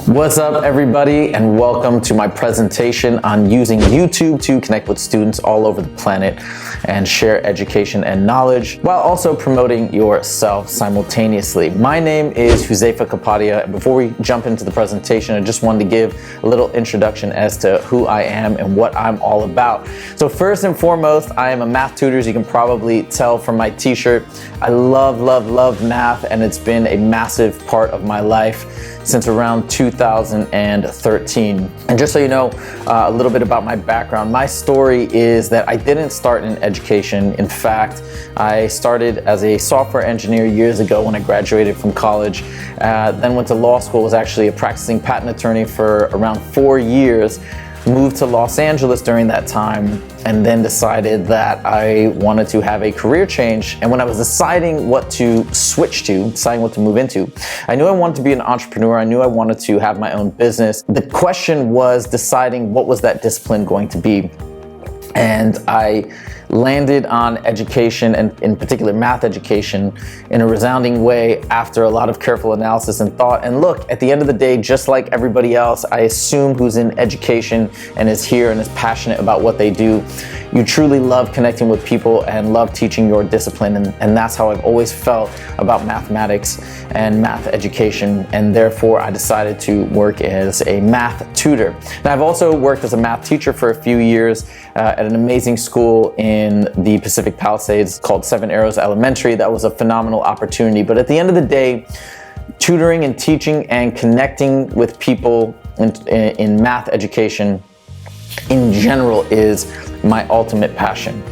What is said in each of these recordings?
What's up, everybody, and welcome to my presentation on using YouTube to connect with students all over the planet and share education and knowledge while also promoting yourself simultaneously. My name is Huzefa Kapadia. Before we jump into the presentation, I just wanted to give a little introduction as to who I am and what I'm all about. So first and foremost, I am a math tutor, as you can probably tell from my t-shirt. I love math, and it's been a massive part of my life since around 2013. And just so you know a little bit about my background, my story is that I didn't start in education. In fact, I started as a software engineer years ago when I graduated from college, then went to law school, was actually a practicing patent attorney for around 4 years, moved to Los Angeles during that time, and then decided that I wanted to have a career change. And when I was deciding what to switch to, deciding what to move into, I knew I wanted to be an entrepreneur. I knew I wanted to have my own business. The question was deciding what was that discipline going to be. And I landed on education, and in particular math education, in a resounding way after a lot of careful analysis and thought. And look, at the end of the day, just like everybody else, I assume who's in education and is here and is passionate about what they do, you truly love connecting with people and love teaching your discipline. And that's how I've always felt about mathematics and math education. And therefore, I decided to work as a math tutor. Now, I've also worked as a math teacher for a few years at an amazing school in the Pacific Palisades called Seven Arrows Elementary. That was a phenomenal opportunity. But at the end of the day, tutoring and teaching and connecting with people in math education in general is my ultimate passion.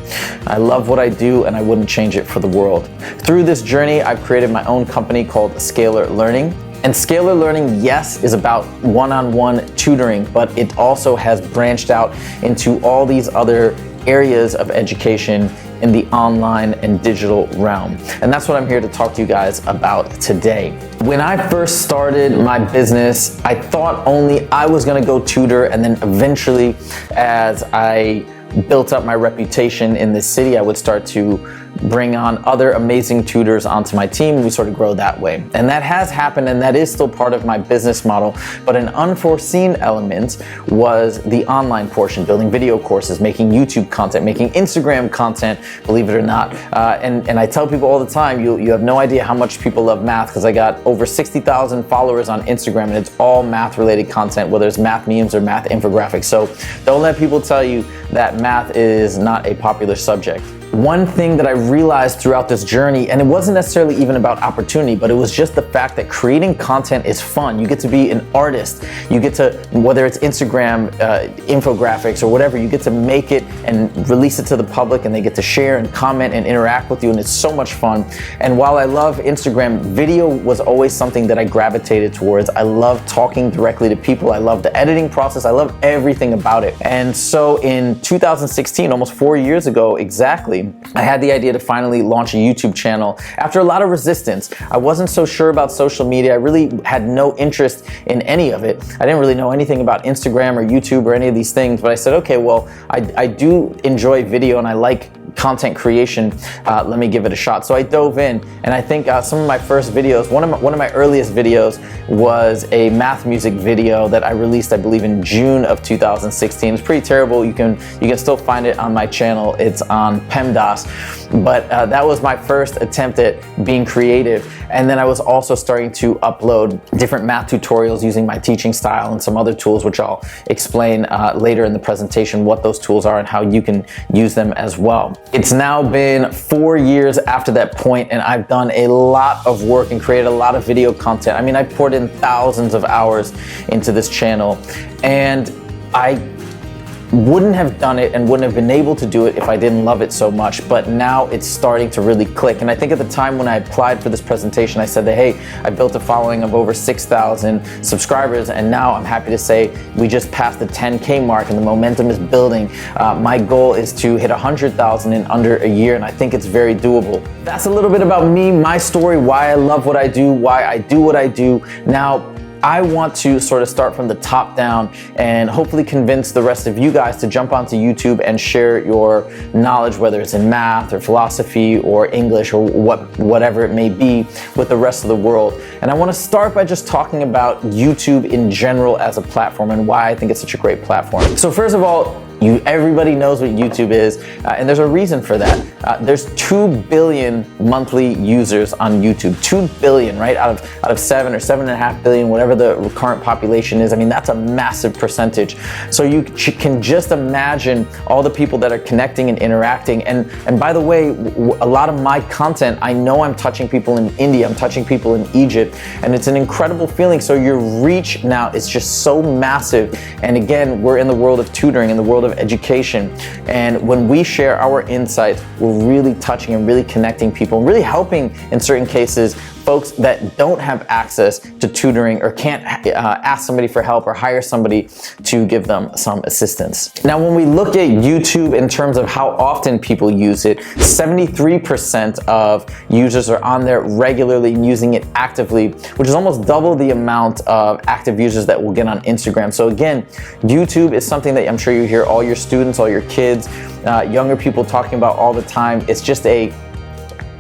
I love what I do, and I wouldn't change it for the world. Through this journey, I've created my own company called Scalar Learning. And Scalar Learning, yes, is about one-on-one tutoring, but it also has branched out into all these other areas of education in the online and digital realm. And that's what I'm here to talk to you guys about today. When I first started my business, I thought only I was gonna go tutor, and then eventually, as I built up my reputation in this city, I would start to bring on other amazing tutors onto my team. We sort of grow that way. And that has happened, and that is still part of my business model. But an unforeseen element was the online portion, building video courses, making YouTube content, making Instagram content, believe it or not. And I tell people all the time, you have no idea how much people love math, because I got over 60,000 followers on Instagram, and it's all math related content, whether it's math memes or math infographics. So don't let people tell you that math is not a popular subject. One thing that I realized throughout this journey, and it wasn't necessarily even about opportunity, but it was just the fact that creating content is fun. You get to be an artist. You get to, whether it's Instagram infographics or whatever, you get to make it and release it to the public, and they get to share and comment and interact with you, and it's so much fun. And while I love Instagram, video was always something that I gravitated towards. I love talking directly to people. I love the editing process. I love everything about it. And so in 2016, almost 4 years ago exactly, I had the idea to finally launch a YouTube channel after a lot of resistance. I wasn't so sure about social media. I really had no interest in any of it. I didn't really know anything about Instagram or YouTube or any of these things, but I said, okay, well, I do enjoy video and I like content creation. Let me give it a shot. So I dove in, and I think some of my first videos, one of my earliest videos was a math music video that I released, I believe, in June of 2016. It's pretty terrible. You can still find it on my channel. It's on PEMDAS, but that was my first attempt at being creative. And then I was also starting to upload different math tutorials using my teaching style and some other tools, which I'll explain later in the presentation what those tools are and how you can use them as well. It's now been 4 years after that point, and I've done a lot of work and created a lot of video content. I mean, I poured in thousands of hours into this channel, and I wouldn't have done it and wouldn't have been able to do it if I didn't love it so much. But now it's starting to really click. And I think at the time when I applied for this presentation, I said that, hey, I built a following of over 6,000 subscribers, and now I'm happy to say we just passed the 10K mark and the momentum is building. My goal is to hit 100,000 in under a year, and I think it's very doable. That's a little bit about me, my story, why I love what I do, why I do what I do. Now, I want to sort of start from the top down and hopefully convince the rest of you guys to jump onto YouTube and share your knowledge, whether it's in math or philosophy or English or whatever it may be, with the rest of the world. And I want to start by just talking about YouTube in general as a platform and why I think it's such a great platform. So first of all, everybody knows what YouTube is, and there's a reason for that. There's 2 billion monthly users on YouTube. 2 billion, right? Out of 7 or 7.5 billion, whatever the current population is. I mean, that's a massive percentage. So you can just imagine all the people that are connecting and interacting. And by the way, a lot of my content, I know I'm touching people in India, I'm touching people in Egypt, and it's an incredible feeling. So your reach now is just so massive. And again, we're in the world of tutoring, in the world of education, and when we share our insights, we're really touching and really connecting people, and really helping in certain cases folks that don't have access to tutoring or can't ask somebody for help or hire somebody to give them some assistance. Now, when we look at YouTube in terms of how often people use it, 73% of users are on there regularly and using it actively, which is almost double the amount of active users that we'll get on Instagram. So again, YouTube is something that I'm sure you hear all your students, all your kids, younger people talking about all the time. It's just a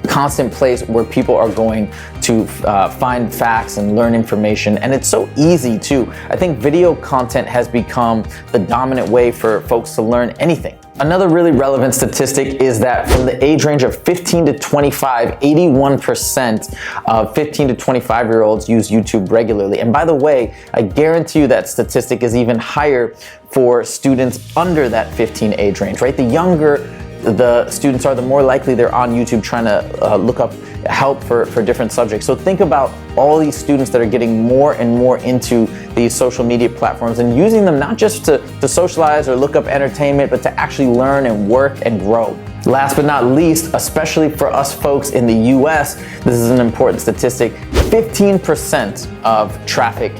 constant place where people are going to find facts and learn information, and it's so easy too. I think video content has become the dominant way for folks to learn anything. Another really relevant statistic is that from the age range of 15 to 25, 81% of 15 to 25-year-olds use YouTube regularly. And by the way, I guarantee you that statistic is even higher for students under that 15 age range, right? The younger the students are, the more likely they're on YouTube trying to look up help for different subjects. So think about all these students that are getting more and more into these social media platforms and using them not just to socialize or look up entertainment, but to actually learn and work and grow. Last but not least, especially for us folks in the US, this is an important statistic, 15% of traffic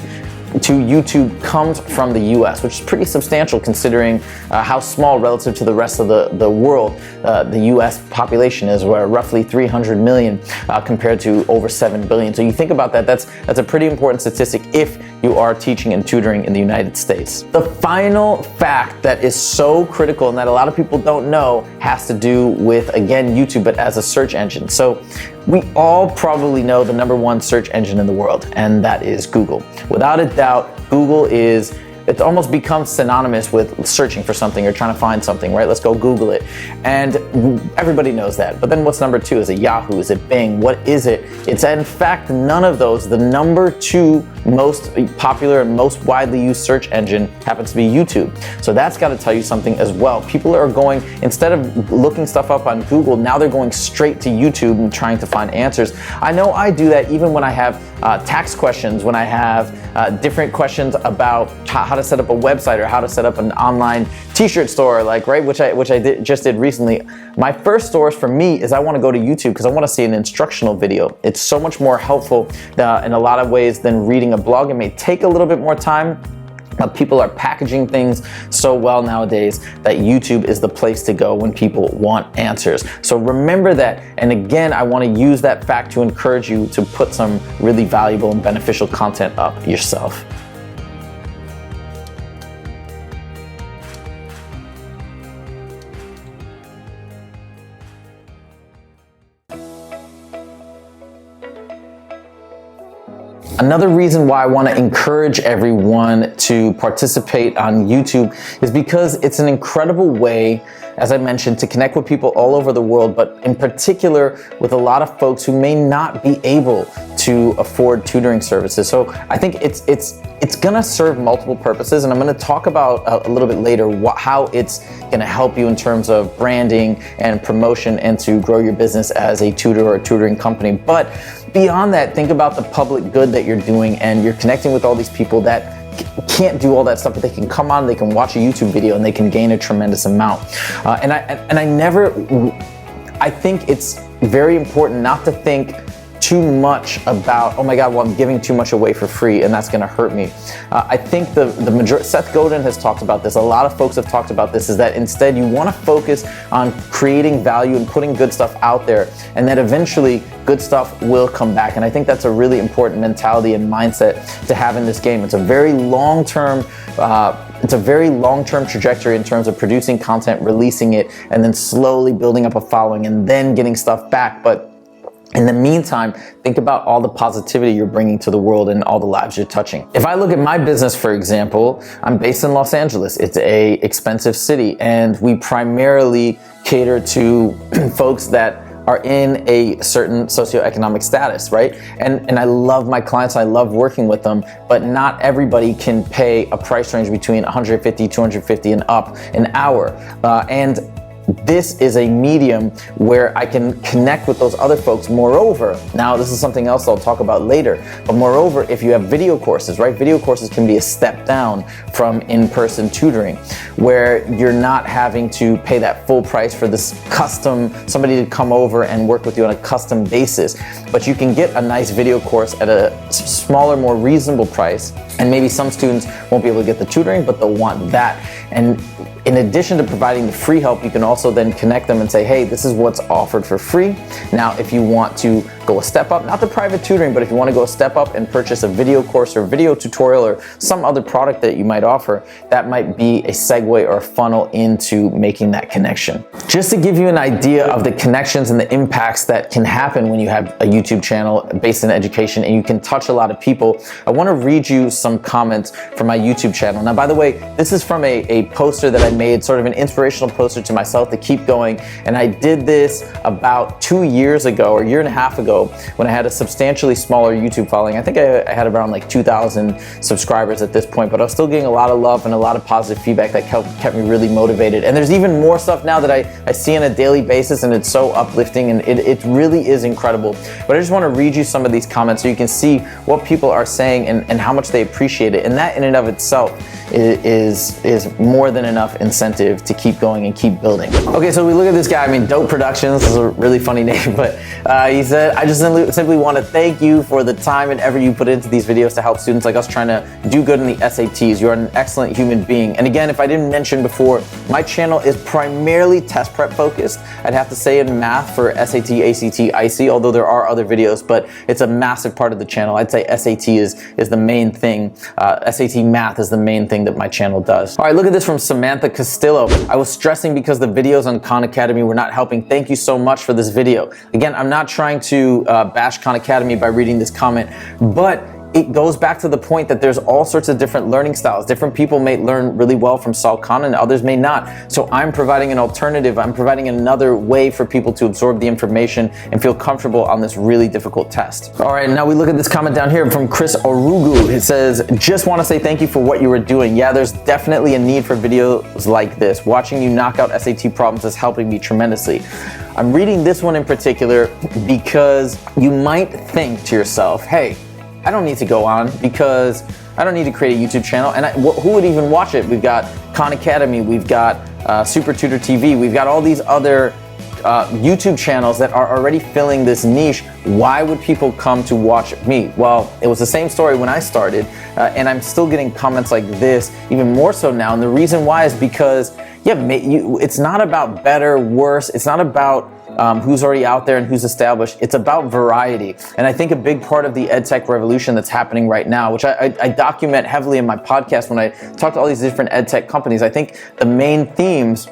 to YouTube comes from the US, which is pretty substantial considering how small relative to the rest of the world the US population is. We're roughly 300 million compared to over 7 billion. So you think about that, that's a pretty important statistic if you are teaching and tutoring in the United States. The final fact that is so critical and that a lot of people don't know has to do with, again, YouTube, but as a search engine. So we all probably know the #1 search engine in the world, and that is Google. Without a doubt, Google it's almost become synonymous with searching for something or trying to find something, right? Let's go Google it. And everybody knows that. But then what's #2? Is it Yahoo? Is it Bing? What is it? It's in fact none of those. The #2 most popular and most widely used search engine happens to be YouTube. So that's got to tell you something as well. People are going, instead of looking stuff up on Google, now they're going straight to YouTube and trying to find answers. I know I do that even when I have tax questions, when I have different questions about how to set up a website or how to set up an online t-shirt store, like, right, which I just did recently. My first source for me is I want to go to YouTube because I want to see an instructional video. It's so much more helpful in a lot of ways than reading a blog. It may take a little bit more time, but people are packaging things so well nowadays that YouTube is the place to go when people want answers. So remember that. And again, I want to use that fact to encourage you to put some really valuable and beneficial content up yourself. Another reason why I want to encourage everyone to participate on YouTube is because it's an incredible way, as I mentioned, to connect with people all over the world, but in particular with a lot of folks who may not be able to afford tutoring services. So I think it's gonna serve multiple purposes, and I'm gonna talk about a little bit later how it's gonna help you in terms of branding and promotion and to grow your business as a tutor or a tutoring company. But beyond that, think about the public good that you're doing, and you're connecting with all these people that can't do all that stuff, but they can come on, they can watch a YouTube video, and they can gain a tremendous amount. I think it's very important not to think too much about, oh my God, well, I'm giving too much away for free and that's gonna hurt me. I think the majority, Seth Godin has talked about this, a lot of folks have talked about this, is that instead you wanna focus on creating value and putting good stuff out there, and that eventually good stuff will come back. And I think that's a really important mentality and mindset to have in this game. It's a very long-term trajectory in terms of producing content, releasing it, and then slowly building up a following and then getting stuff back. But in the meantime, think about all the positivity you're bringing to the world and all the lives you're touching. If I look at my business, for example, I'm based in Los Angeles. It's a expensive city, and we primarily cater to folks that are in a certain socioeconomic status, right? And I love my clients, I love working with them, but not everybody can pay a price range between $150, $250 and up an hour. And this is a medium where I can connect with those other folks. Moreover, now this is something else I'll talk about later, but moreover, if you have video courses, right? Video courses can be a step down from in-person tutoring, where you're not having to pay that full price for this custom, somebody to come over and work with you on a custom basis. But you can get a nice video course at a smaller, more reasonable price, and maybe some students won't be able to get the tutoring, but they'll want that. And in addition to providing the free help, you can also then connect them and say, hey, this is what's offered for free. Now, if you want to go a step up, not the private tutoring, but if you want to go a step up and purchase a video course or video tutorial or some other product that you might offer, that might be a segue or a funnel into making that connection. Just to give you an idea of the connections and the impacts that can happen when you have a YouTube channel based in education and you can touch a lot of people, I want to read you some comments from my YouTube channel. Now, by the way, this is from a poster that I made, sort of an inspirational poster to myself to keep going. And I did this about 2 years ago or a year and a half ago when I had a substantially smaller YouTube following. I think I had around like 2,000 subscribers at this point, but I was still getting a lot of love and a lot of positive feedback that kept me really motivated. And there's even more stuff now that I see on a daily basis, and it's so uplifting, and it really is incredible. But I just want to read you some of these comments so you can see what people are saying and how much they appreciate it. And that in and of itself is more than enough incentive to keep going and keep building. Okay, so we look at this guy, I mean, Dope Productions, this is a really funny name, but he said, I just simply want to thank you for the time and effort you put into these videos to help students like us trying to do good in the SATs. You're an excellent human being. And again, if I didn't mention before, my channel is primarily test prep focused. I'd have to say in math for SAT, ACT, IC, although there are other videos, but it's a massive part of the channel. I'd say SAT is the main thing. SAT math is the main thing that my channel does. All right, look at this from Samantha Castillo. I was stressing because the videos on Khan Academy were not helping. Thank you so much for this video. Again, I'm not trying to bash Khan Academy by reading this comment, but it goes back to the point that there's all sorts of different learning styles. Different people may learn really well from Sal Khan and others may not. So I'm providing an alternative. I'm providing another way for people to absorb the information and feel comfortable on this really difficult test. All right, now we look at this comment down here from Chris Orugu. It says, just want to say thank you for what you were doing. Yeah, there's definitely a need for videos like this. Watching you knock out SAT problems is helping me tremendously. I'm reading this one in particular because you might think to yourself, hey, I don't need to go on because I don't need to create a YouTube channel. And who would even watch it? We've got Khan Academy, we've got Super Tutor TV, we've got all these other YouTube channels that are already filling this niche. Why would people come to watch me? Well, it was the same story when I started, and I'm still getting comments like this, even more so now. And the reason why is because, yeah, it's not about better, worse. It's not about who's already out there and who's established. It's about variety. And I think a big part of the EdTech revolution that's happening right now, which I document heavily in my podcast when I talk to all these different EdTech companies, I think the main themes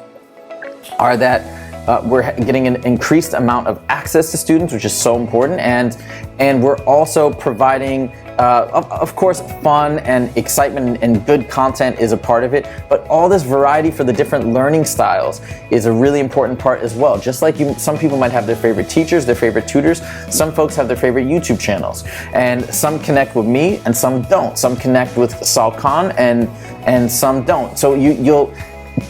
are that we're getting an increased amount of access to students, which is so important, and we're also providing, of course, fun and excitement and good content is a part of it, but all this variety for the different learning styles is a really important part as well. Just like some people might have their favorite teachers, their favorite tutors, some folks have their favorite YouTube channels, and some connect with me and some don't. Some connect with Sal Khan and some don't. So you'll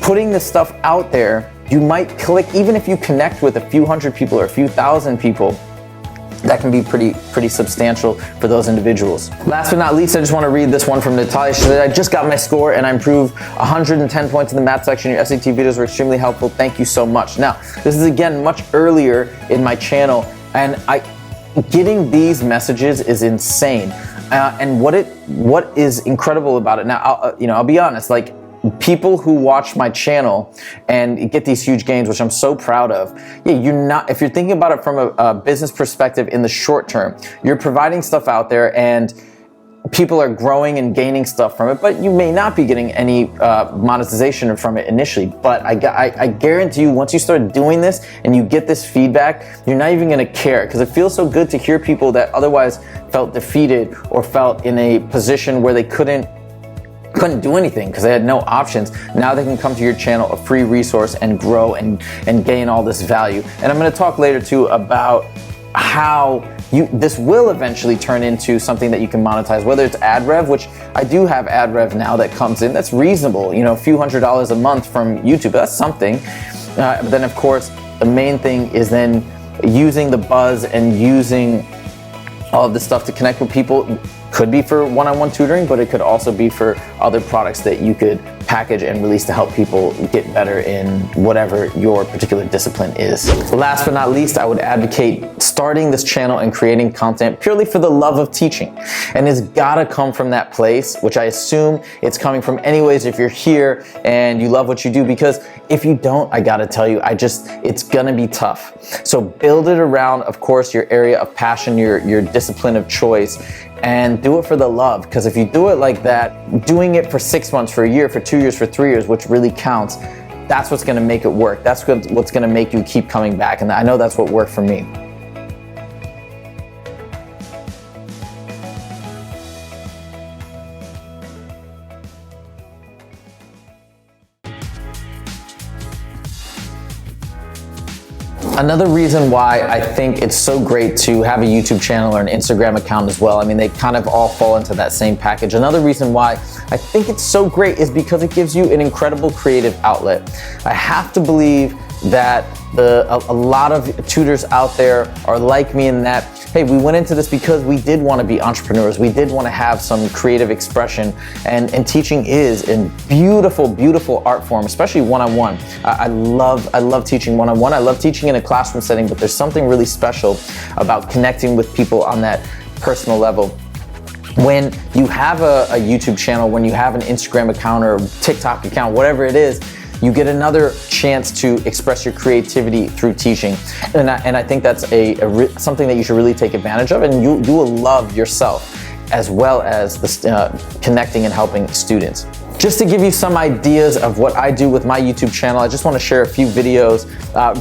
putting this stuff out there, you might click, even if you connect with a few hundred people or a few thousand people, that can be pretty substantial for those individuals. Last but not least, I just want to read this one from Natalia. She said, I just got my score and I improved 110 points in the math section. Your SAT videos were extremely helpful. Thank you so much. Now, this is again much earlier in my channel, and getting these messages is insane. And what is incredible about it now, I'll be honest, like, people who watch my channel and get these huge gains, which I'm so proud of, if you're thinking about it from a business perspective in the short term, you're providing stuff out there and people are growing and gaining stuff from it, but you may not be getting any monetization from it initially. But I guarantee you, once you start doing this and you get this feedback, you're not even gonna care, because it feels so good to hear people that otherwise felt defeated or felt in a position where they couldn't do anything because they had no options. Now they can come to your channel, a free resource, and grow and gain all this value. And I'm going to talk later too about how this will eventually turn into something that you can monetize, whether it's ad rev, which I do have ad rev now that comes in. That's reasonable, a few $100s a month from YouTube. That's something. But then of course, the main thing is then using the buzz and using all of this stuff to connect with people. Could be for one-on-one tutoring, but it could also be for other products that you could package and release to help people get better in whatever your particular discipline is. Last but not least, I would advocate starting this channel and creating content purely for the love of teaching. And it's gotta come from that place, which I assume it's coming from anyways if you're here and you love what you do, because if you don't, I gotta tell you, it's gonna be tough. So build it around, of course, your area of passion, your discipline of choice, and do it for the love. Because if you do it like that, doing it for 6 months, for a year, for 2 years, for 3 years, which really counts, that's what's gonna make it work. That's what's gonna make you keep coming back. And I know that's what worked for me. Another reason why I think it's so great to have a YouTube channel or an Instagram account as well, I mean, they kind of all fall into that same package. Another reason why I think it's so great is because it gives you an incredible creative outlet. I have to believe that a lot of tutors out there are like me in that, hey, we went into this because we did want to be entrepreneurs. We did want to have some creative expression, and teaching is a beautiful, beautiful art form, especially one-on-one. I love teaching one-on-one. I love teaching in a classroom setting, but there's something really special about connecting with people on that personal level. When you have a YouTube channel, when you have an Instagram account or TikTok account, whatever it is, you get another chance to express your creativity through teaching. And I think that's something that you should really take advantage of, and you will love yourself as well as connecting and helping students. Just to give you some ideas of what I do with my YouTube channel, I just want to share a few videos,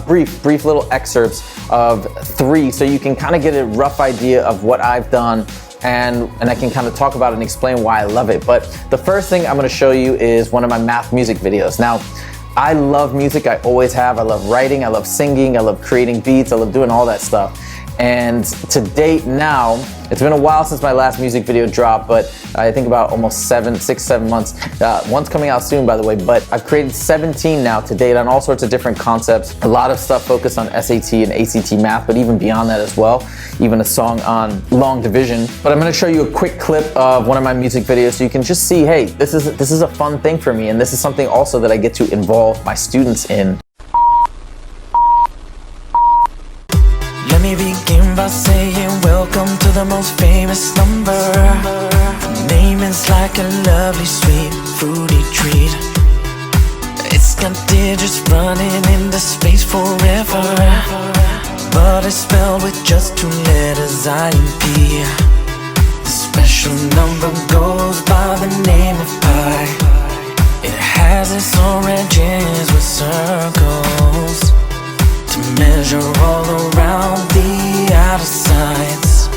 brief little excerpts of 3, so you can kind of get a rough idea of what I've done, and I can kind of talk about it and explain why I love it. But the first thing I'm going to show you is one of my math music videos. Now, I love music, I always have. I love writing, I love singing, I love creating beats, I love doing all that stuff. And to date now, it's been a while since my last music video dropped, but I think about almost 6, 7 months. One's coming out soon, by the way, but I've created 17 now to date on all sorts of different concepts. A lot of stuff focused on SAT and ACT math, but even beyond that as well. Even a song on long division. But I'm gonna show you a quick clip of one of my music videos so you can just see, hey, this is a fun thing for me, and this is something also that I get to involve my students in. Let me begin by saying welcome to the most famous number. The name is like a lovely, sweet, fruity treat. It's got digits running into space forever, but it's spelled with just 2 letters, I and P. The special number goes by the name of pi. It has its origins with circles to measure all around the outer sides.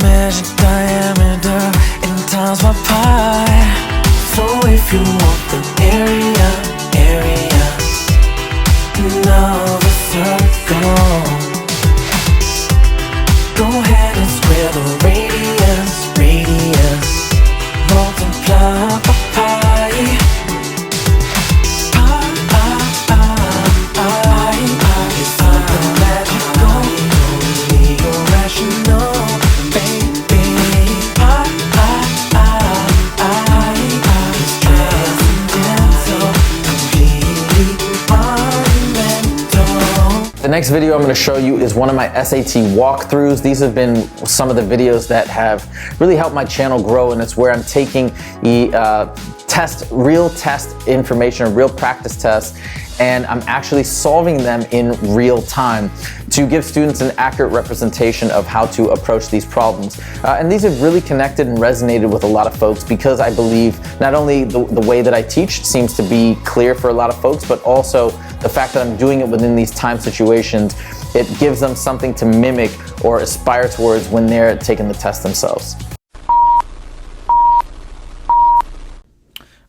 Measure diameter in times by pi. So if you want the area of a circle, go ahead and square the radius. Multiply by pi. It's something magical, only irrational, baby. It's transcendental. The next video I'm going to show you is one of my SAT walkthroughs. These have been some of the videos that have really helped my channel grow, and it's where I'm taking the real test information, or real practice tests, and I'm actually solving them in real time to give students an accurate representation of how to approach these problems. And these have really connected and resonated with a lot of folks, because I believe not only the way that I teach seems to be clear for a lot of folks, but also the fact that I'm doing it within these time situations, it gives them something to mimic or aspire towards when they're taking the test themselves.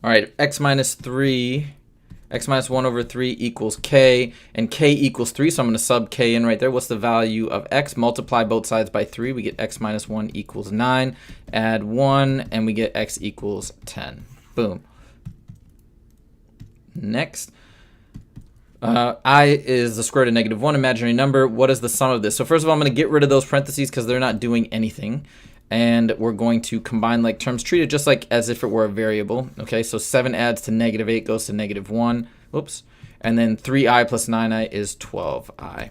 All right, x minus 1 over 3 equals k, and k equals 3, so I'm going to sub k in right there. What's the value of x? Multiply both sides by 3, we get x minus 1 equals 9. Add 1, and we get x equals 10. Boom. Next. I is the square root of -1, imaginary number. What is the sum of this? So first of all, I'm going to get rid of those parentheses because they're not doing anything. And we're going to combine like terms, treated just like as if it were a variable. Okay, so 7 adds to -8 goes to -1. Oops. And then 3i plus 9i is 12i.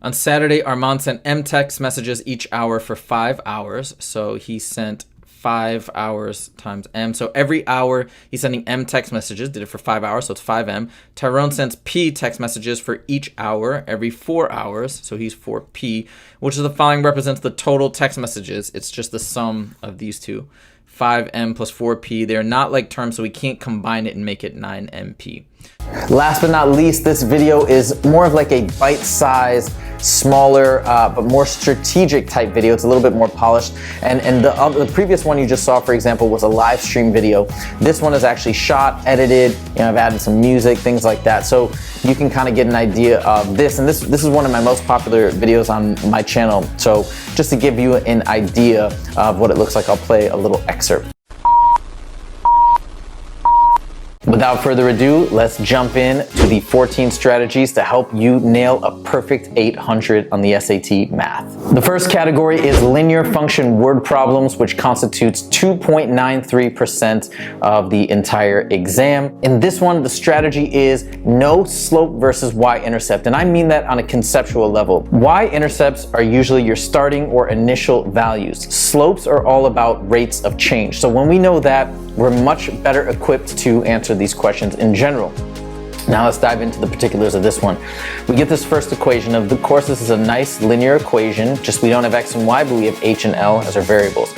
On Saturday, Armand sent M text messages each hour for 5 hours. So he sent 5 hours times M. So every hour he's sending M text messages, did it for 5 hours, so it's 5M. Tyrone sends P text messages for each hour every 4 hours, so he's 4P, which is the following represents the total text messages. It's just the sum of these two. 5M plus 4P. They're not like terms, so we can't combine it and make it 9MP. Last but not least, this video is more of like a bite-sized, smaller, but more strategic type video. It's a little bit more polished. And the previous one you just saw, for example, was a live stream video. This one is actually shot, edited, I've added some music, things like that. So you can kind of get an idea of this. And this is one of my most popular videos on my channel. So just to give you an idea of what it looks like, I'll play a little excerpt. Without further ado, let's jump in to the 14 strategies to help you nail a perfect 800 on the SAT math. The first category is linear function word problems, which constitutes 2.93% of the entire exam. In this one, the strategy is no slope versus y-intercept, and I mean that on a conceptual level. Y-intercepts are usually your starting or initial values. Slopes are all about rates of change. So when we know that, we're much better equipped to answer these questions in general. Now let's dive into the particulars of this one. We get this first equation. Of course, this is a nice linear equation, just we don't have x and y, but we have h and l as our variables.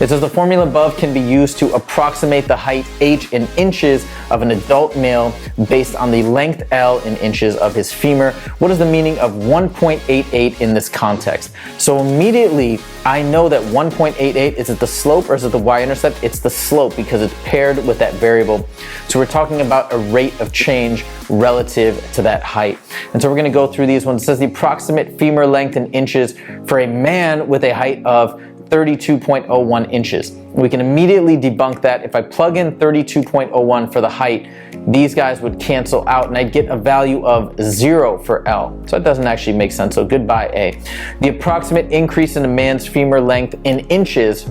It says the formula above can be used to approximate the height h in inches of an adult male based on the length l in inches of his femur. What is the meaning of 1.88 in this context? So immediately I know that 1.88, is it the slope or is it the y-intercept? It's the slope because it's paired with that variable. So we're talking about a rate of change relative to that height. And so we're going to go through these ones. It says the approximate femur length in inches for a man with a height of 32.01 inches. We can immediately debunk that. If I plug in 32.01 for the height, these guys would cancel out and I'd get a value of 0 for L. So it doesn't actually make sense, so goodbye A. The approximate increase in a man's femur length in inches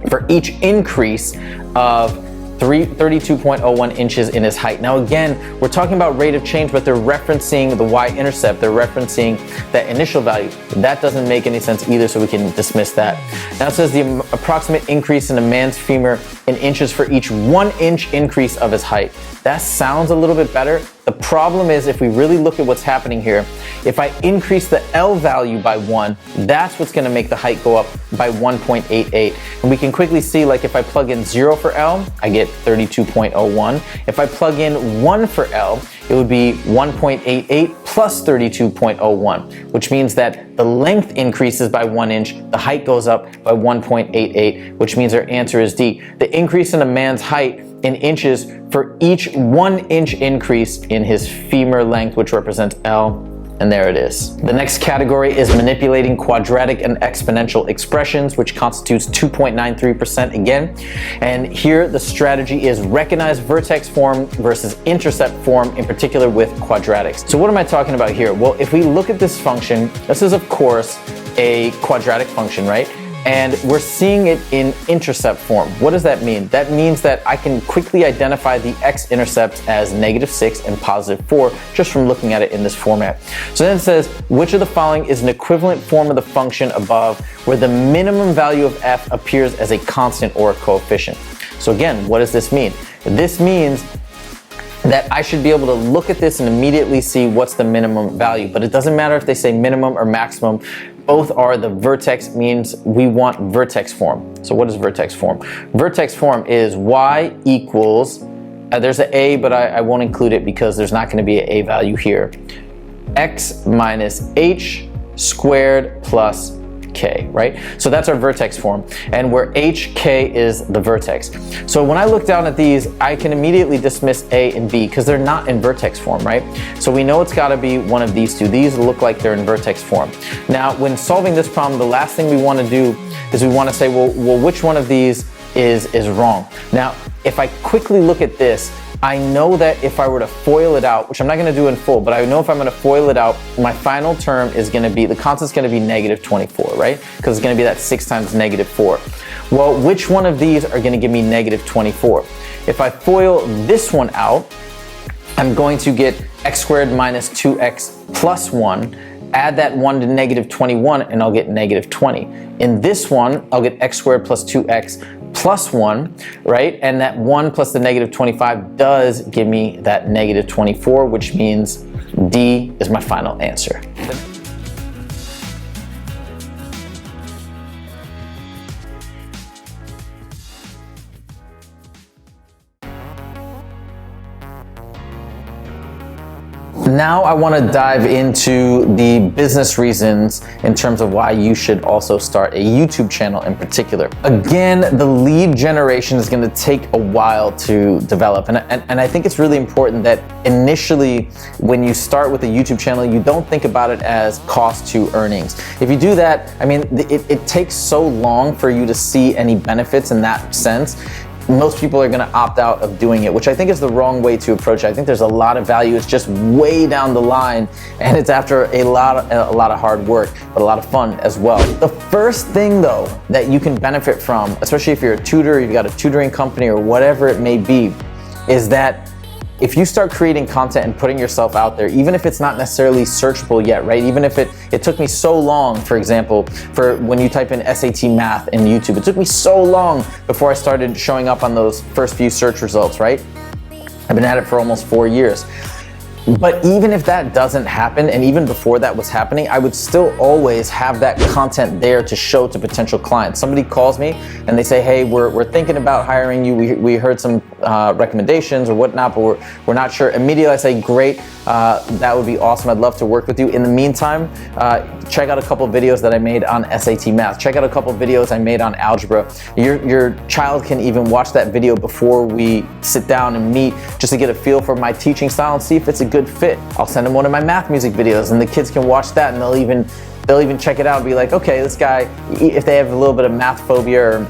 for each increase of 32.01 inches in his height. Now again, we're talking about rate of change, but they're referencing the y-intercept. They're referencing that initial value. That doesn't make any sense either, so we can dismiss that. Now it says the approximate increase in a man's femur in inches for each 1 inch increase of his height. That sounds a little bit better. The problem is, if we really look at what's happening here, if I increase the L value by 1, that's what's going to make the height go up by 1.88. And we can quickly see, like if I plug in 0 for L, I get 32.01. If I plug in 1 for L, it would be 1.88 plus 32.01, which means that the length increases by 1 inch, the height goes up by 1.88, which means our answer is D. The increase in a man's height in inches for each 1 inch increase in his femur length, which represents L. And there it is. The next category is manipulating quadratic and exponential expressions, which constitutes 2.93% again. And here the strategy is recognize vertex form versus intercept form, in particular with quadratics. So what am I talking about here? Well, if we look at this function, this is of course a quadratic function, right? and we're seeing it in intercept form. What does that mean? That means that I can quickly identify the x-intercepts as -6 and +4 just from looking at it in this format. So then it says, which of the following is an equivalent form of the function above where the minimum value of f appears as a constant or a coefficient? So again, what does this mean? This means that I should be able to look at this and immediately see what's the minimum value. But it doesn't matter if they say minimum or maximum. Both are the vertex, means we want vertex form. So what is vertex form? Vertex form is y equals, there's an a, but I won't include it because there's not gonna be an a value here. X minus h squared plus k, right? So that's our vertex form, and where hk is the vertex. So when I look down at these, I can immediately dismiss a and b because they're not in vertex form, right? So we know it's got to be one of these two. These look like they're in vertex form. Now, when solving this problem, the last thing we want to do is we want to say, well, which one of these is wrong? Now, if I quickly look at this, I know that if I were to FOIL it out, which I'm not going to do in full, but I know if I'm going to FOIL it out, my final term is going to be, the constant's going to be -24, right? Because it's going to be that 6 times -4. Well, which one of these are going to give me -24? If I FOIL this one out, I'm going to get x squared minus 2x plus 1. Add that 1 to -21 and I'll get -20. In this one, I'll get x squared plus 2x plus 1, right? And that 1 plus the -25 does give me that -24, which means D is my final answer. Now I want to dive into the business reasons in terms of why you should also start a YouTube channel in particular. Again, the lead generation is going to take a while to develop, and I think it's really important that initially when you start with a YouTube channel, you don't think about it as cost to earnings. If you do that, I mean, it takes so long for you to see any benefits in that sense. Most people are going to opt out of doing it, which I think is the wrong way to approach it. I think there's a lot of value. It's just way down the line, and it's after a lot of hard work, but a lot of fun as well. The first thing though that you can benefit from, especially if you're a tutor, you've got a tutoring company or whatever it may be, is that if you start creating content and putting yourself out there, even if it's not necessarily searchable yet, right? Even if it took me so long, for example, for when you type in SAT math in YouTube, it took me so long before I started showing up on those first few search results, right? I've been at it for almost 4 years. But even if that doesn't happen, and even before that was happening, I would still always have that content there to show to potential clients. Somebody calls me and they say, hey, we're thinking about hiring you. We heard some recommendations or whatnot, but we're not sure. Immediately I say, great, that would be awesome. I'd love to work with you. In the meantime, check out a couple of videos that I made on SAT math. Check out a couple of videos I made on algebra. Your child can even watch that video before we sit down and meet, just to get a feel for my teaching style and see if it's a good fit. I'll send them one of my math music videos and the kids can watch that, and they'll even check it out and be like, okay, this guy, if they have a little bit of math phobia or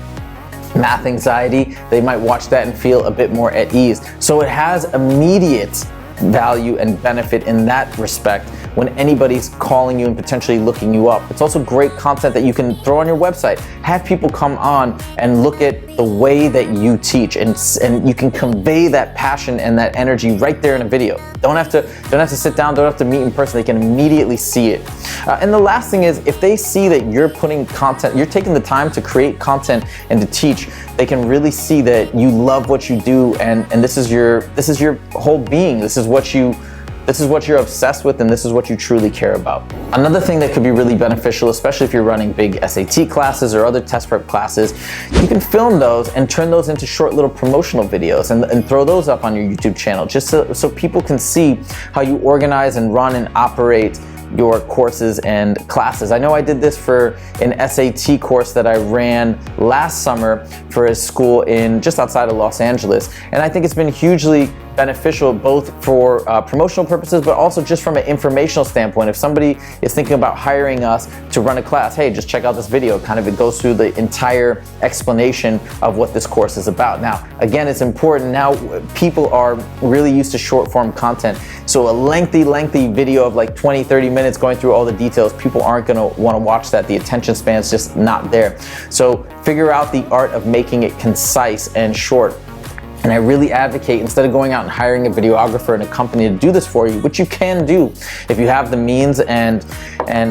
math anxiety, they might watch that and feel a bit more at ease. So it has immediate value and benefit in that respect when anybody's calling you and potentially looking you up. It's also great content that you can throw on your website. Have people come on and look at the way that you teach, and you can convey that passion and that energy right there in a video. Don't have to sit down, don't have to meet in person. They can immediately see it. And the last thing is, if they see that you're putting content, you're taking the time to create content and to teach, they can really see that you love what you do, and this is your whole being. This is what you're obsessed with, and this is what you truly care about. Another thing that could be really beneficial, especially if you're running big SAT classes or other test prep classes, you can film those and turn those into short little promotional videos and throw those up on your YouTube channel, just so people can see how you organize and run and operate your courses and classes. I know I did this for an SAT course that I ran last summer for a school in just outside of Los Angeles, and I think it's been hugely beneficial both for promotional purposes, but also just from an informational standpoint. If somebody is thinking about hiring us to run a class, hey, just check out this video. Kind of it goes through the entire explanation of what this course is about. Now, again, it's important. Now, people are really used to short form content. So a lengthy video of like 20, 30 minutes going through all the details, people aren't gonna wanna watch that. The attention span's just not there. So figure out the art of making it concise and short. And I really advocate, instead of going out and hiring a videographer and a company to do this for you, which you can do if you have the means and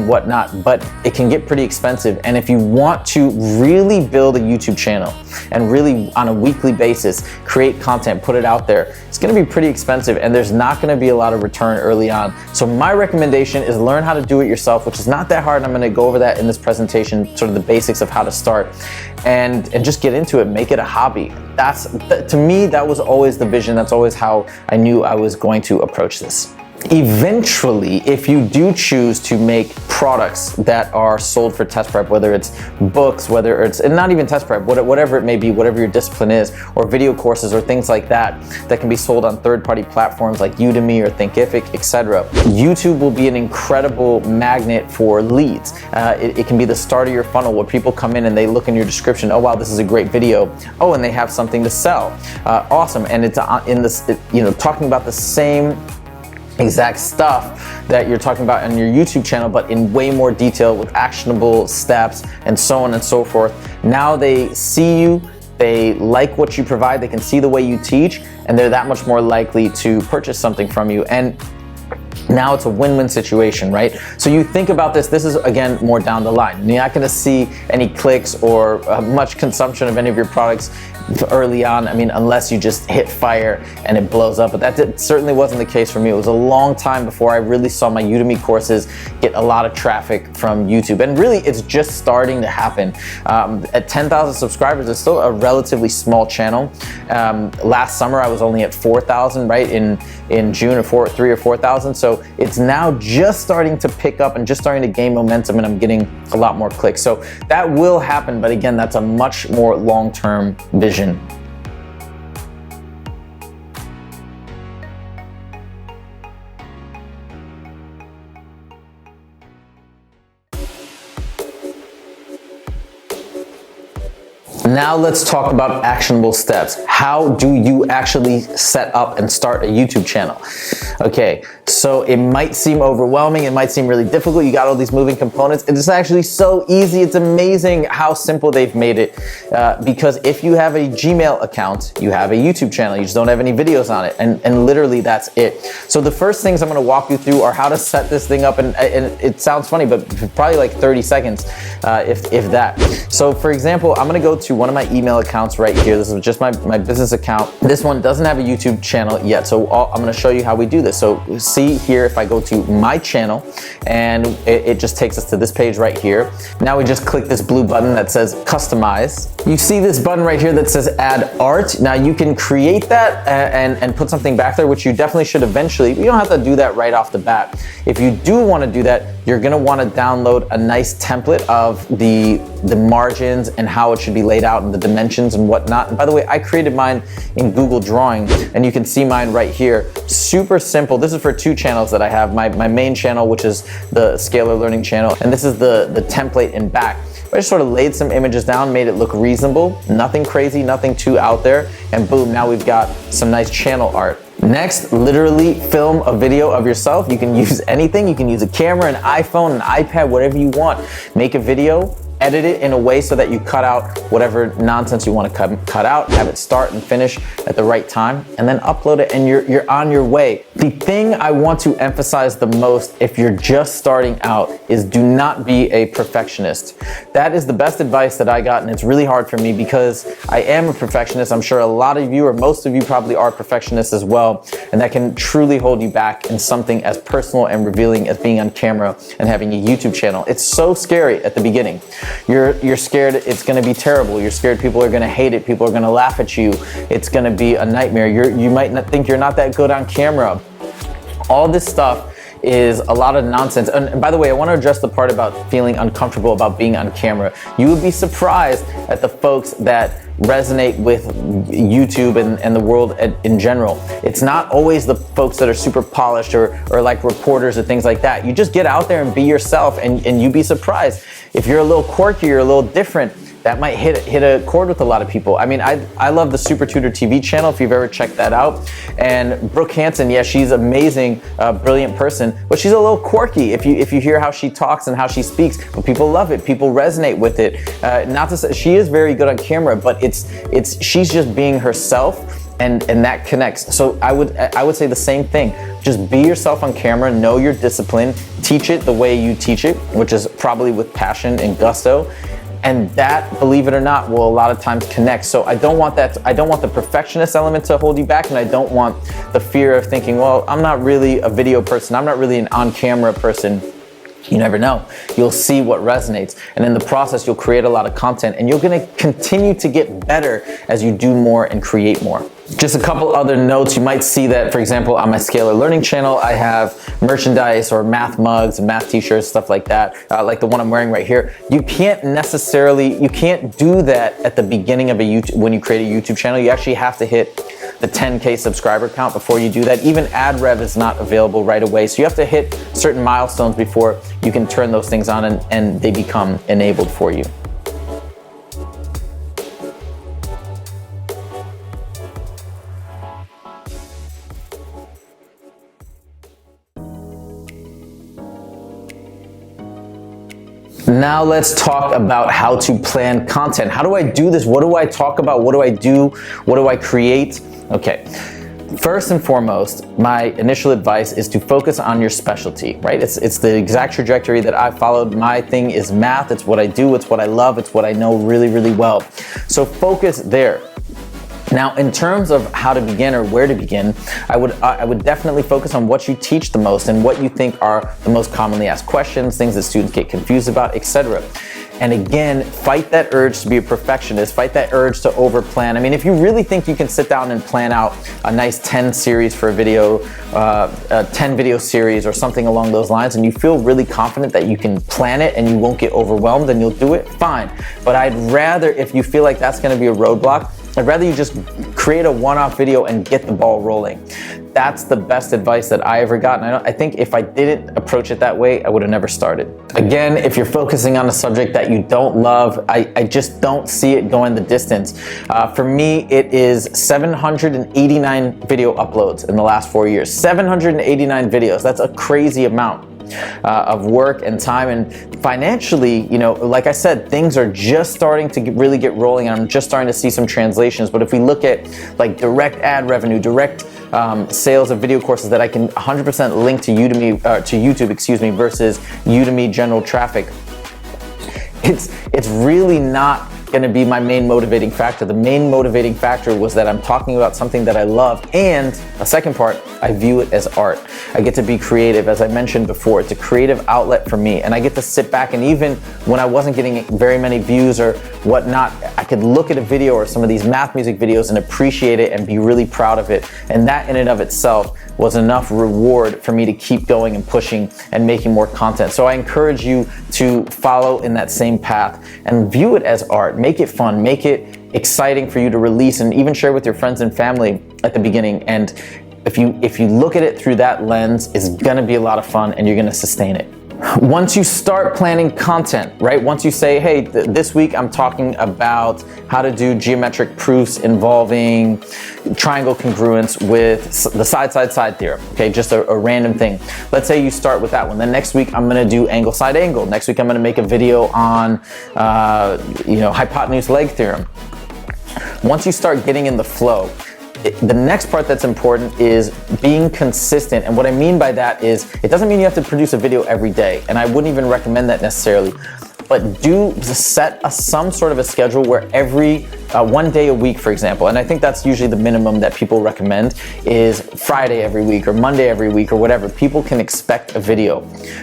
whatnot, but it can get pretty expensive. And if you want to really build a YouTube channel and really on a weekly basis create content, put it out there, it's gonna be pretty expensive and there's not gonna be a lot of return early on. So my recommendation is learn how to do it yourself, which is not that hard. I'm gonna go over that in this presentation, sort of the basics of how to start, and just get into it, make it a hobby. To me, that was always the vision. That's always how I knew I was going to approach this. Eventually, if you do choose to make products that are sold for test prep, whether it's books, whether it's, and not even test prep, whatever it may be, whatever your discipline is, or video courses or things like that, that can be sold on third-party platforms like Udemy or Thinkific, etc. YouTube will be an incredible magnet for leads. It can be the start of your funnel where people come in and they look in your description, oh wow, this is a great video. Oh, and they have something to sell. Awesome, and it's in this, talking about the same exact stuff that you're talking about on your YouTube channel, but in way more detail with actionable steps and so on and so forth. Now they see you, they like what you provide, they can see the way you teach, and they're that much more likely to purchase something from you. And now it's a win-win situation, right? So you think about this is again more down the line. You're not gonna see any clicks or much consumption of any of your products early on, unless you just hit fire and it blows up. But that certainly wasn't the case for me. It was a long time before I really saw my Udemy courses get a lot of traffic from YouTube. And really, it's just starting to happen. At 10,000 subscribers, it's still a relatively small channel. Last summer, I was only at 4,000, right? In June, or 3,000 or 4,000. So it's now just starting to pick up and just starting to gain momentum, and I'm getting a lot more clicks. So that will happen, but again, that's a much more long-term vision. Now let's talk about actionable steps. How do you actually set up and start a YouTube channel? Okay, so it might seem overwhelming, it might seem really difficult, you got all these moving components. It is actually so easy, it's amazing how simple they've made it. Because if you have a Gmail account, you have a YouTube channel, you just don't have any videos on it, and literally that's it. So the first things I'm gonna walk you through are how to set this thing up, and it sounds funny, but probably like 30 seconds, if that. So for example, I'm gonna go to one of my email accounts right here. This is just my business account. This one doesn't have a YouTube channel yet, so I'm gonna show you how we do this. So see here, if I go to my channel, and it just takes us to this page right here. Now we just click this blue button that says customize. You see this button right here that says add art. Now you can create that and put something back there, which you definitely should eventually, but you don't have to do that right off the bat. If you do wanna do that, you're gonna wanna download a nice template of the margins and how it should be laid out and the dimensions and whatnot. And by the way, I created mine in Google Drawing, and you can see mine right here. Super simple. This is for two channels that I have. My main channel, which is the Scalar Learning channel, and this is the template in back. I just sort of laid some images down, made it look reasonable, nothing crazy, nothing too out there, and boom, now we've got some nice channel art. Next, literally film a video of yourself. You can use anything. You can use a camera, an iPhone, an iPad, whatever you want. Make a video, edit it in a way so that you cut out whatever nonsense you want to cut out, have it start and finish at the right time, and then upload it, and you're on your way. The thing I want to emphasize the most if you're just starting out is do not be a perfectionist. That is the best advice that I got, and it's really hard for me because I am a perfectionist. I'm sure a lot of you, or most of you, probably are perfectionists as well, and that can truly hold you back in something as personal and revealing as being on camera and having a YouTube channel. It's so scary at the beginning. You're scared it's gonna be terrible. You're scared people are gonna hate it. People are gonna laugh at you. It's gonna be a nightmare. You might not think you're not that good on camera. All this stuff is a lot of nonsense. And by the way, I want to address the part about feeling uncomfortable about being on camera. You would be surprised at the folks that resonate with YouTube and the world in general. It's not always the folks that are super polished or like reporters or things like that. You just get out there and be yourself, and you'd be surprised. If you're a little quirky or a little different, that might hit a chord with a lot of people. I mean, I love the Super Tutor TV channel, if you've ever checked that out. And Brooke Hansen, yeah, she's amazing, brilliant person, but she's a little quirky if you hear how she talks and how she speaks. But people love it, people resonate with it. Not to say she is very good on camera, but she's just being herself. And that connects. So I would say the same thing. Just be yourself on camera, know your discipline, teach it the way you teach it, which is probably with passion and gusto. And that, believe it or not, will a lot of times connect. So I don't want that. I don't want the perfectionist element to hold you back, and I don't want the fear of thinking, well, I'm not really a video person. I'm not really an on-camera person. You never know. You'll see what resonates. And in the process, you'll create a lot of content, and you're gonna continue to get better as you do more and create more. Just a couple other notes. You might see that, for example, on my Scalar Learning channel, I have merchandise or math mugs and math t-shirts, stuff like that, like the one I'm wearing right here. You can't do that at the beginning of when you create a YouTube channel. You actually have to hit the 10K subscriber count before you do that. Even ad rev is not available right away. So you have to hit certain milestones before you can turn those things on and they become enabled for you. Now let's talk about how to plan content. How do I do this? What do I talk about? What do I do? What do I create? Okay. First and foremost, my initial advice is to focus on your specialty, right? It's the exact trajectory that I followed. My thing is math. It's what I do. It's what I love. It's what I know really, really well. So focus there. Now, in terms of how to begin or where to begin, I would definitely focus on what you teach the most and what you think are the most commonly asked questions, things that students get confused about, etc. And again, fight that urge to be a perfectionist, fight that urge to overplan. I mean, if you really think you can sit down and plan out a nice 10 series for a video, a 10 video series or something along those lines, and you feel really confident that you can plan it and you won't get overwhelmed and you'll do it, fine. But I'd rather, if you feel like that's gonna be a roadblock, I'd rather you just create a one-off video and get the ball rolling. That's the best advice that I ever got. And I think if I didn't approach it that way, I would have never started. Again, if you're focusing on a subject that you don't love, I just don't see it going the distance. For me, it is 789 video uploads in the last 4 years. 789 videos, that's a crazy amount. Of work and time, and financially, you know, like I said, things are just starting to really get rolling, and I'm just starting to see some translations. But if we look at like direct ad revenue, direct sales of video courses that I can 100% link to Udemy, to YouTube, excuse me, versus Udemy general traffic, it's really not going to be my main motivating factor. The main motivating factor was that I'm talking about something that I love, and a second part, I view it as art. I get to be creative, as I mentioned before. It's a creative outlet for me, and I get to sit back, and even when I wasn't getting very many views or whatnot, I could look at a video or some of these math music videos and appreciate it and be really proud of it. And that in and of itself was enough reward for me to keep going and pushing and making more content. So I encourage you to follow in that same path and view it as art. Make it fun, make it exciting for you to release, and even share with your friends and family at the beginning. And if you look at it through that lens, it's gonna be a lot of fun and you're gonna sustain it. Once you start planning content, right? Once you say, hey, this week I'm talking about how to do geometric proofs involving triangle congruence with the side-side-side theorem, okay? Just a random thing. Let's say you start with that one. Then next week I'm gonna do angle-side-angle. Next week I'm gonna make a video on, hypotenuse leg theorem. Once you start getting in the flow, the next part that's important is being consistent. And what I mean by that is, it doesn't mean you have to produce a video every day, and I wouldn't even recommend that necessarily, but do set some sort of a schedule where every one day a week, for example, and I think that's usually the minimum that people recommend, is Friday every week or Monday every week or whatever, people can expect a video.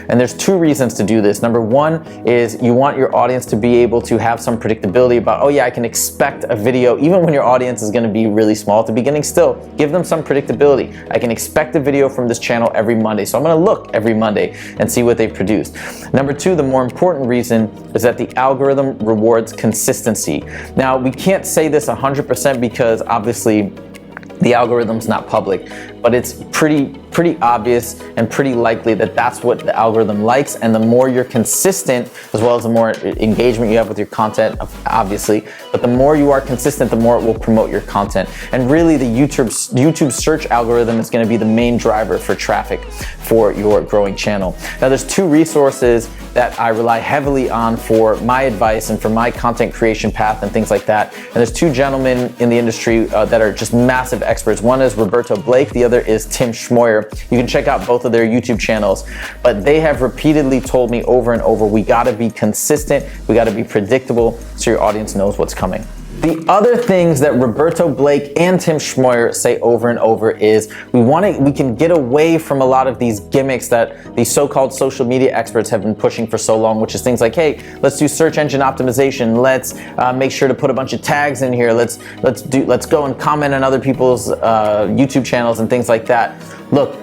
And there's two reasons to do this. Number one is you want your audience to be able to have some predictability about, oh yeah, I can expect a video, even when your audience is going to be really small at the beginning. Still, give them some predictability. I can expect a video from this channel every Monday, so I'm going to look every Monday and see what they've produced. Number two, the more important reason is that the algorithm rewards consistency. Now, we can't say this 100% because obviously the algorithm's not public, but it's pretty obvious and pretty likely that that's what the algorithm likes. And the more you're consistent, as well as the more engagement you have with your content, obviously, but the more you are consistent, the more it will promote your content. And really, the YouTube search algorithm is going to be the main driver for traffic for your growing channel. Now, there's two resources that I rely heavily on for my advice and for my content creation path and things like that. And there's two gentlemen in the industry that are just massive experts. One is Roberto Blake, the other is Tim Schmoyer. You can check out both of their YouTube channels, but they have repeatedly told me over and over, we gotta be consistent, we gotta be predictable so your audience knows what's coming. The other things that Roberto Blake and Tim Schmoyer say over and over is we can get away from a lot of these gimmicks that these so-called social media experts have been pushing for so long, which is things like, hey, let's do search engine optimization, let's make sure to put a bunch of tags in here, let's go and comment on other people's YouTube channels and things like that. Look,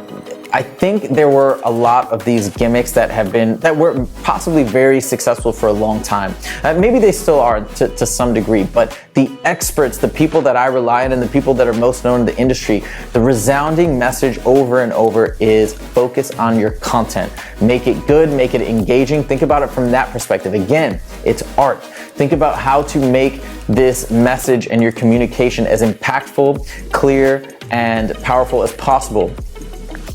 I think there were a lot of these gimmicks that were possibly very successful for a long time. Maybe they still are to some degree, but the experts, the people that I rely on and the people that are most known in the industry, the resounding message over and over is focus on your content. Make it good, make it engaging. Think about it from that perspective. Again, it's art. Think about how to make this message and your communication as impactful, clear, and powerful as possible.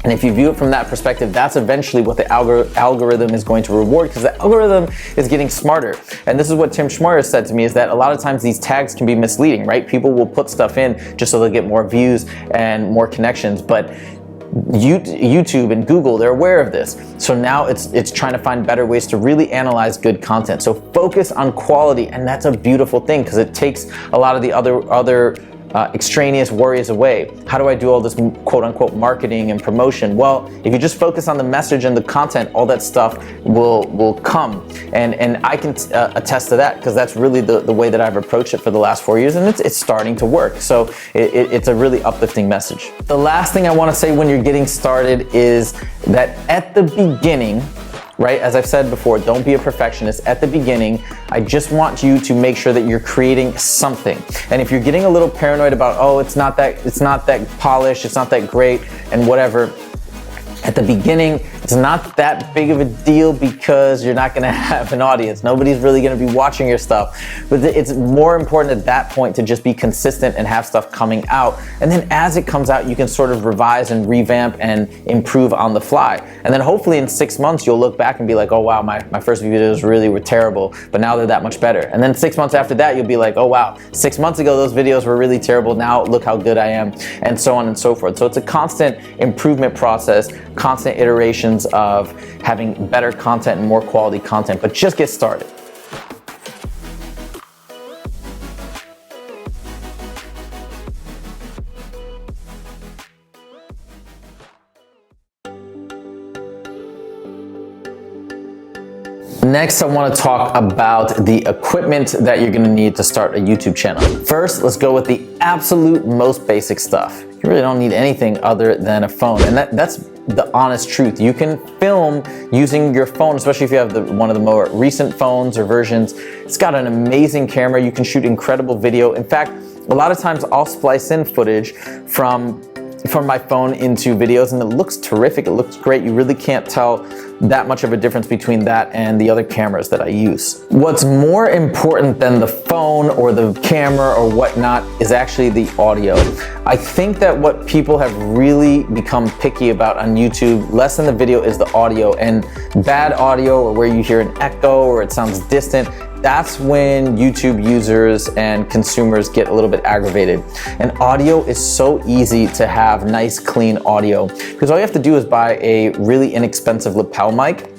And if you view it from that perspective, that's eventually what the algorithm is going to reward, because the algorithm is getting smarter. And this is what Tim Schmoyer said to me, is that a lot of times these tags can be misleading, right? People will put stuff in just so they'll get more views and more connections. But YouTube and Google, they're aware of this. So now it's trying to find better ways to really analyze good content. So focus on quality, and that's a beautiful thing because it takes a lot of the other extraneous worries away. How do I do all this quote unquote marketing and promotion? Well, if you just focus on the message and the content, all that stuff will come. And I can attest to that because that's really the way that I've approached it for the last 4 years, and it's starting to work. So it's a really uplifting message. The last thing I want to say when you're getting started is that at the beginning, right? As I've said before, don't be a perfectionist. At the beginning, I just want you to make sure that you're creating something. And if you're getting a little paranoid about, oh, it's not that polished, it's not that great, and whatever, at the beginning, it's not that big of a deal because you're not gonna have an audience. Nobody's really gonna be watching your stuff. But it's more important at that point to just be consistent and have stuff coming out. And then as it comes out, you can sort of revise and revamp and improve on the fly. And then hopefully in 6 months, you'll look back and be like, oh wow, my first videos really were terrible, but now they're that much better. And then 6 months after that, you'll be like, oh wow, 6 months ago, those videos were really terrible. Now look how good I am, and so on and so forth. So it's a constant improvement process, constant iterations of having better content and more quality content, but just get started. Next, I want to talk about the equipment that you're going to need to start a YouTube channel. First, let's go with the absolute most basic stuff. You really don't need anything other than a phone, and that's the honest truth. You can film using your phone, especially if you have one of the more recent phones or versions. It's got an amazing camera. You can shoot incredible video. In fact, a lot of times I'll splice in footage from my phone into videos, and it looks terrific. It looks great. You really can't tell that much of a difference between that and the other cameras that I use. What's more important than the phone or the camera or whatnot is actually the audio. I think that what people have really become picky about on YouTube, less than the video, is the audio. And bad audio, or where you hear an echo or it sounds distant, that's when YouTube users and consumers get a little bit aggravated. And audio is so easy to have nice, clean audio, because all you have to do is buy a really inexpensive lapel mic,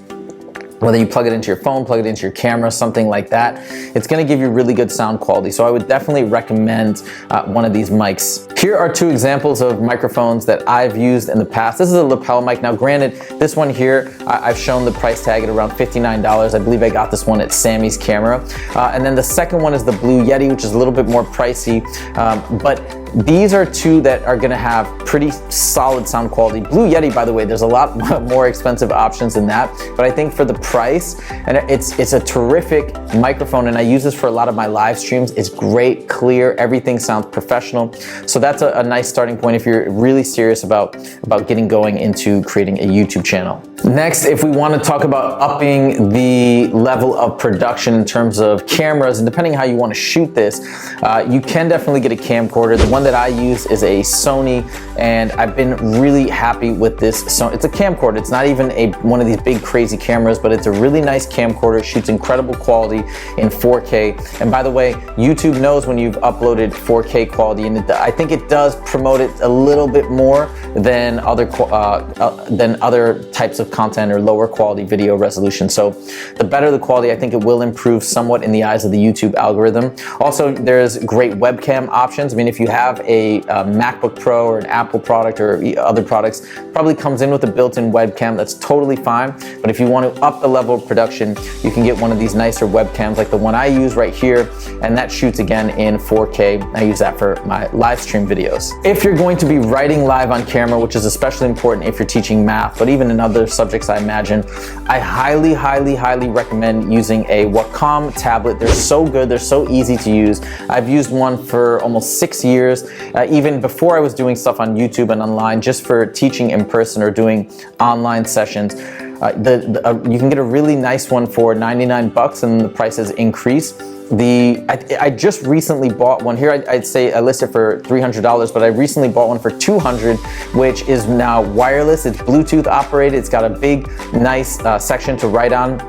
whether you plug it into your phone, plug it into your camera, something like that, it's gonna give you really good sound quality. So I would definitely recommend one of these mics. Here are two examples of microphones that I've used in the past. This is a lapel mic. Now granted, this one here, I've shown the price tag at around $59. I believe I got this one at Sammy's Camera. And then the second one is the Blue Yeti, which is a little bit more pricey, but these are two that are gonna have pretty solid sound quality. Blue Yeti, by the way, there's a lot more expensive options than that, but I think for the price, and it's a terrific microphone, and I use this for a lot of my live streams. It's great, clear, everything sounds professional. So that's a nice starting point if you're really serious about getting going into creating a YouTube channel. Next, if we wanna talk about upping the level of production in terms of cameras, and depending how you wanna shoot this, you can definitely get a camcorder. The one that I use is a Sony, and I've been really happy with this. So it's a camcorder. It's not even one of these big crazy cameras, but it's a really nice camcorder. It shoots incredible quality in 4K. And by the way, YouTube knows when you've uploaded 4K quality, and I think it does promote it a little bit more than other types of content or lower quality video resolution. So the better the quality, I think it will improve somewhat in the eyes of the YouTube algorithm. Also, there's great webcam options. I mean, if you have a MacBook Pro or an Apple product or other products, probably comes in with a built-in webcam. That's totally fine. But if you want to up the level of production, you can get one of these nicer webcams like the one I use right here, and that shoots again in 4K. I use that for my live stream videos. If you're going to be writing live on camera, which is especially important if you're teaching math, but even in other subjects, I imagine, I highly, highly, highly recommend using a Wacom tablet. They're so good. They're so easy to use. I've used one for almost 6 years, even before I was doing stuff on YouTube and online, just for teaching in person or doing online sessions. You can get a really nice one for 99 bucks, and the prices increase. I just recently bought one here. I'd say I listed for $300, but I recently bought one for $200, which is now wireless. It's Bluetooth operated. It's got a big, nice section to write on.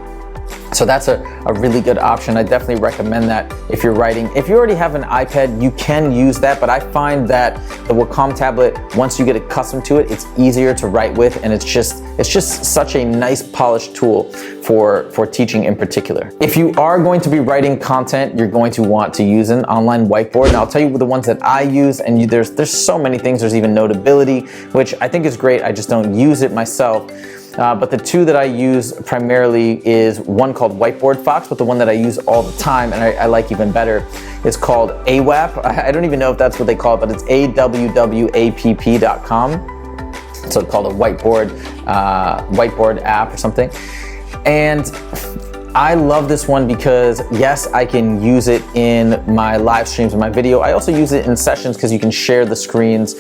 So that's a really good option. I definitely recommend that if you're writing. If you already have an iPad, you can use that, but I find that the Wacom tablet, once you get accustomed to it, it's easier to write with, and it's just such a nice polished tool for teaching in particular. If you are going to be writing content, you're going to want to use an online whiteboard. And I'll tell you the ones that I use, and there's so many things. There's even Notability, which I think is great. I just don't use it myself. But the two that I use primarily is one called Whiteboard Fox, but the one that I use all the time, and I like even better, is called AWAP. I don't even know if that's what they call it, but it's awwapp.com. So it's called a whiteboard app or something. And I love this one because, yes, I can use it in my live streams and my video. I also use it in sessions because you can share the screens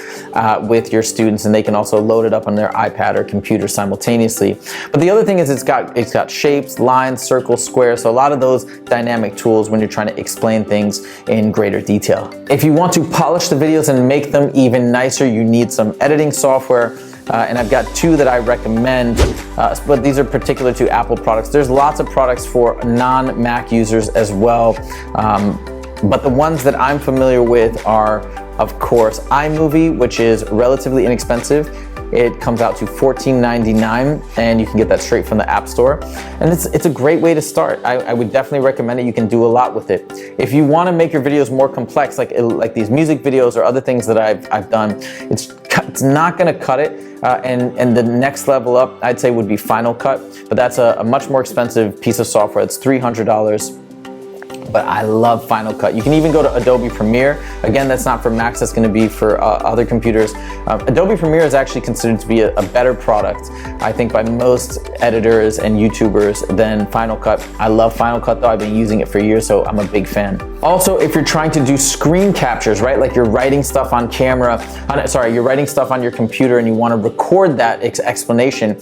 with your students, and they can also load it up on their iPad or computer simultaneously. But the other thing is it's got shapes, lines, circles, squares, so a lot of those dynamic tools when you're trying to explain things in greater detail. If you want to polish the videos and make them even nicer, you need some editing software. And I've got two that I recommend, but these are particular to Apple products. There's lots of products for non-Mac users as well, but the ones that I'm familiar with are, of course, iMovie, which is relatively inexpensive. It comes out to $14.99, and you can get that straight from the App Store. And it's a great way to start. I would definitely recommend it. You can do a lot with it. If you want to make your videos more complex, like these music videos or other things that I've done, it's not going to cut it. And the next level up, I'd say, would be Final Cut, but that's a much more expensive piece of software. It's $300. But I love Final Cut. You can even go to Adobe Premiere. Again, that's not for Macs, that's gonna be for other computers. Adobe Premiere is actually considered to be a better product, I think, by most editors and YouTubers than Final Cut. I love Final Cut though, I've been using it for years, so I'm a big fan. Also, if you're trying to do screen captures, right? Like you're writing stuff on camera, you're writing stuff on your computer and you wanna record that explanation,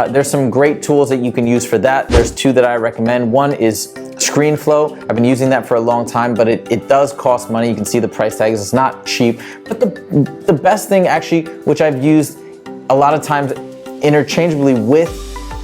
there's some great tools that you can use for that. There's two that I recommend. One is ScreenFlow. I've been using that for a long time, but it does cost money. You can see the price tags. It's not cheap. But the best thing actually, which I've used a lot of times interchangeably with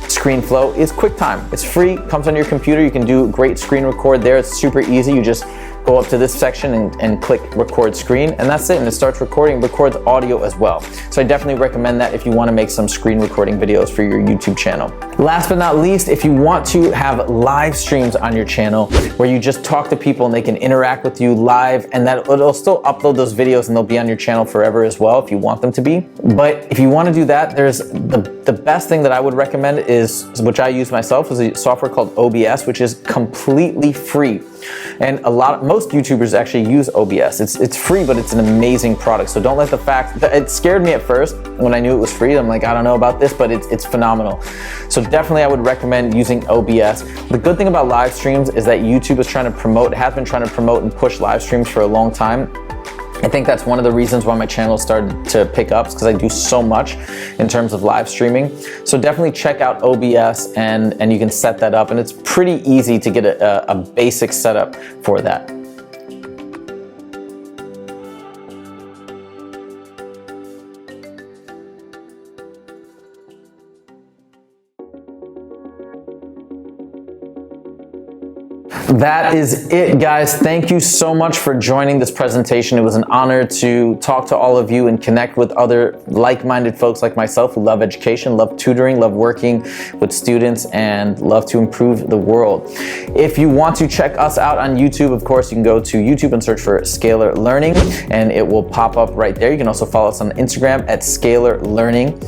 ScreenFlow, is QuickTime. It's free, comes on your computer. You can do great screen record there. It's super easy. You just go up to this section and click record screen, and that's it, and it starts recording, records audio as well. So I definitely recommend that if you want to make some screen recording videos for your YouTube channel. Last but not least, if you want to have live streams on your channel where you just talk to people and they can interact with you live, and that it'll still upload those videos and they'll be on your channel forever as well if you want them to be. But if you want to do that, there's the best thing that I would recommend is, which I use myself, is a software called OBS, which is completely free. And most YouTubers actually use OBS. It's free, but it's an amazing product. So don't let the fact that it scared me at first when I knew it was free. I'm like, I don't know about this, but it's phenomenal. So definitely I would recommend using OBS. The good thing about live streams is that YouTube is trying to promote, has been trying to promote and push live streams for a long time. I think that's one of the reasons why my channel started to pick up, because I do so much in terms of live streaming. So definitely check out OBS and you can set that up, and it's pretty easy to get a basic setup for that. That is it, guys. Thank you so much for joining this presentation. It was an honor to talk to all of you and connect with other like-minded folks like myself who love education, love tutoring, love working with students, and love to improve the world. If you want to check us out on YouTube, of course, you can go to YouTube and search for Scalar Learning, and it will pop up right there. You can also follow us on Instagram at Scalar Learning.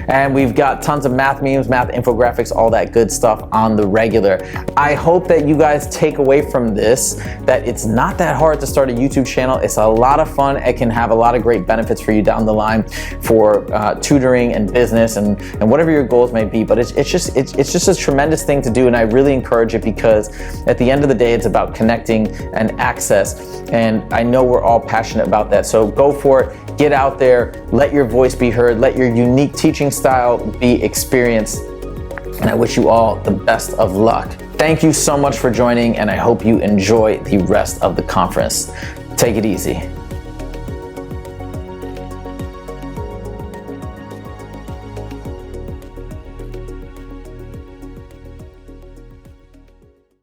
And we've got tons of math memes, math infographics, all that good stuff on the regular. I hope that you guys take away from this that it's not that hard to start a YouTube channel. It's a lot of fun. It can have a lot of great benefits for you down the line for tutoring and business and whatever your goals may be. But it's just a tremendous thing to do, and I really encourage it because at the end of the day, it's about connecting and access. And I know we're all passionate about that. So go for it. Get out there. Let your voice be heard. Let your unique teaching style be experienced. And I wish you all the best of luck. Thank you so much for joining, and I hope you enjoy the rest of the conference. Take it easy.